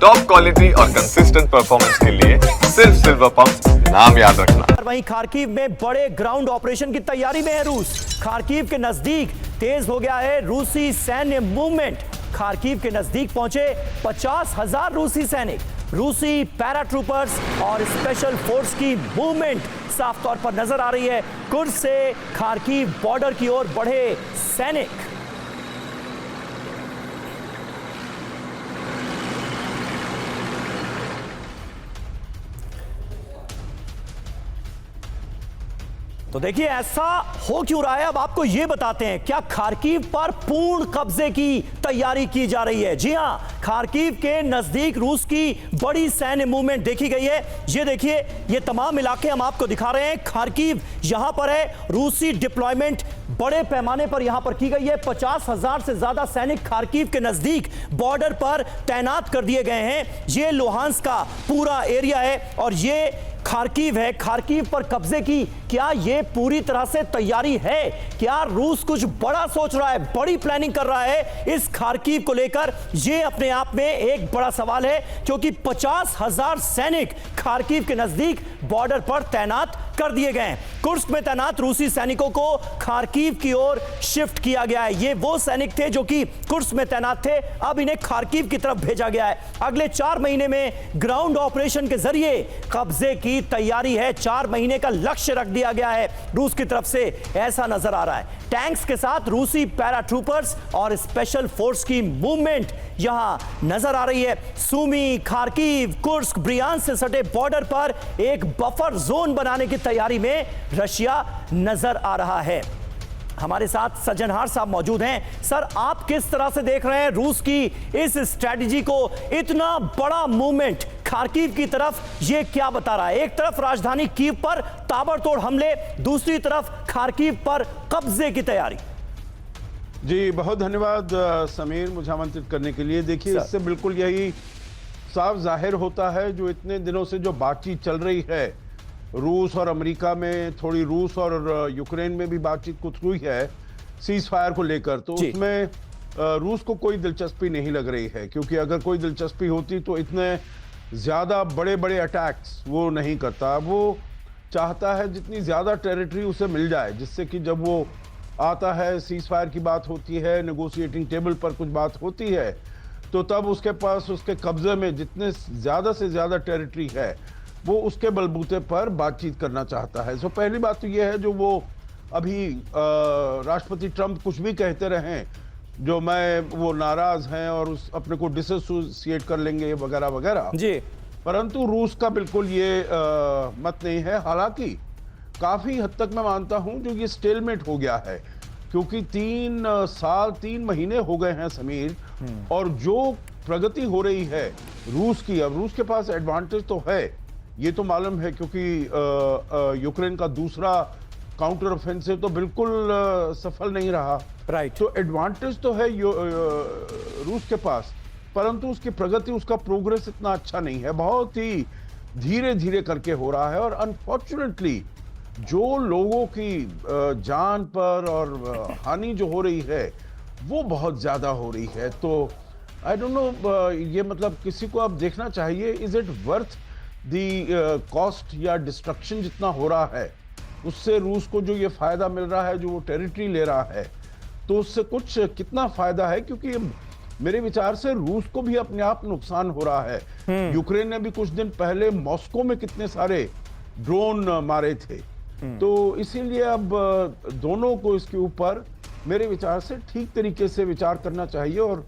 Top quality और consistent performance के लिए सिर्फ सिल्वर पंप नाम याद रखना। वहीं खार्किव में बड़े ग्राउंड ऑपरेशन की तैयारी में है रूस। खार्किव के नजदीक तेज हो गया है रूसी सैन्य मूवमेंट। खार्किव के नजदीक पहुंचे 50,000 रूसी सैनिक। रूसी पैराट्रूपर्स और स्पेशल फोर्स की मूवमेंट साफ तौर पर नजर आ रही है। कुर्स्क से खार्किव बॉर्डर की ओर बढ़े सैनिक। तो देखिए ऐसा हो क्यों रहा है, अब आपको यह बताते हैं। क्या खार्किव पर पूर्ण कब्जे की तैयारी की जा रही है? जी हां, खार्किव के नजदीक रूस की बड़ी सैन्य मूवमेंट देखी गई है। ये देखिए, ये तमाम इलाके हम आपको दिखा रहे हैं। खार्किव यहां पर है। रूसी डिप्लॉयमेंट बड़े पैमाने पर यहां पर की गई है। 50,000 से ज्यादा सैनिक खार्किव के नजदीक बॉर्डर पर तैनात कर दिए गए हैं। ये लुहांस्क का पूरा एरिया है और ये खार्किव है। खार्किव पर कब्जे की क्या यह पूरी तरह से तैयारी है? क्या रूस कुछ बड़ा सोच रहा है, बड़ी प्लानिंग कर रहा है इस खार्किव को लेकर? यह अपने आप में एक बड़ा सवाल है, क्योंकि 50,000 सैनिक खार्किव के नजदीक बॉर्डर पर तैनात कर दिए गए हैं। कुर्स्क में तैनात रूसी सैनिकों को खार्किव की ओर शिफ्ट किया गया है। ये वो सैनिक थे जो कि कुर्स्क में तैनात थे, अब इन्हें खार्किव की तरफ भेजा गया है। अगले 4 महीने में ग्राउंड ऑपरेशन के जरिए कब्जे की तैयारी है। 4 महीने का लक्ष्य रख दिया गया है रूस की तरफ से, ऐसा नजर आ रहा है। टैंक्स के साथ रूसी पैराट्रूपर्स और स्पेशल फोर्स की मूवमेंट यहां नजर आ रही है। सूमी, खार्किव, कुर्स्क, ब्रियांस्क से सटे बॉर्डर पर एक बफर जोन बनाने की तैयारी में रशिया नजर आ रहा है। हमारे साथ सज्जनहार साहब मौजूद हैं। सर, आप किस तरह से देख रहे हैं रूस की इस स्ट्रेटजी को? इतना बड़ा मूवमेंट खार्किव की तरफ, ये क्या बता रहा है? एक तरफ राजधानी कीव पर ताबड़तोड़ हमले, दूसरी तरफ खार्किव पर कब्जे की तैयारी। जी बहुत धन्यवाद समीर, मुझे आमंत्रित करने के लिए। देखिए, इससे बिल्कुल यही साफ जाहिर होता है, जो इतने दिनों से जो बातचीत चल रही है रूस और अमेरिका में, थोड़ी रूस और यूक्रेन में भी बातचीत कुछ हुई है सीज फायर को लेकर, तो उसमें रूस को कोई दिलचस्पी नहीं लग रही है। क्योंकि अगर कोई दिलचस्पी होती तो इतने ज़्यादा बड़े बड़े अटैक्स वो नहीं करता। वो चाहता है जितनी ज़्यादा टेरिटरी उसे मिल जाए, जिससे कि जब वो आता है, सीज फायर की बात होती है, नेगोशिएटिंग टेबल पर कुछ बात होती है, तो तब उसके पास, उसके कब्जे में जितने ज़्यादा से ज़्यादा टेरिटरी है, वो उसके बलबूते पर बातचीत करना चाहता है। सो पहली बात तो ये है, जो वो अभी राष्ट्रपति ट्रंप कुछ भी कहते रहें, जो वो नाराज़ हैं और उस अपने को डिसोसिएट कर लेंगे वगैरह वगैरह जी, परंतु रूस का बिल्कुल ये मत नहीं है। हालांकि काफ़ी हद तक मैं मानता हूं जो ये स्टेलमेट हो गया है, क्योंकि 3 महीने हो गए हैं समीर, और जो प्रगति हो रही है रूस की, अब रूस के पास एडवांटेज तो है, ये तो मालूम है, क्योंकि यूक्रेन का दूसरा काउंटर ऑफेंसिव तो बिल्कुल सफल नहीं रहा। राइट, तो एडवांटेज तो है रूस के पास, परंतु उसकी प्रगति, उसका प्रोग्रेस इतना अच्छा नहीं है, बहुत ही धीरे धीरे करके हो रहा है। और अनफॉर्चुनेटली जो लोगों की जान पर और हानि जो हो रही है, वो बहुत ज़्यादा हो रही है। तो आई डोंट नो, ये मतलब किसी को अब देखना चाहिए, is it worth the cost या डिस्ट्रक्शन जितना हो रहा है, उससे रूस को जो ये फायदा मिल रहा है, जो वो टेरिटरी ले रहा है, तो उससे कुछ कितना फायदा है? क्योंकि मेरे विचार से रूस को भी अपने आप नुकसान हो रहा है। यूक्रेन ने भी कुछ दिन पहले मॉस्को में कितने सारे ड्रोन मारे थे, तो इसीलिए अब दोनों को इसके ऊपर मेरे विचार से ठीक तरीके से विचार करना चाहिए और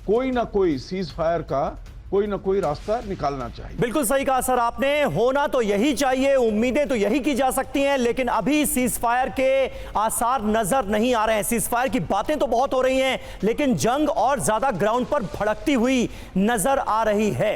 कोई ना कोई सीज फायर का कोई ना कोई रास्ता निकालना चाहिए। बिल्कुल सही कहा सर आपने, होना तो यही चाहिए, उम्मीदें तो यही की जा सकती हैं, लेकिन अभी सीज फायर के आसार नजर नहीं आ रहे हैं। सीज फायर की बातें तो बहुत हो रही हैं, लेकिन जंग और ज्यादा ग्राउंड पर भड़कती हुई नजर आ रही है।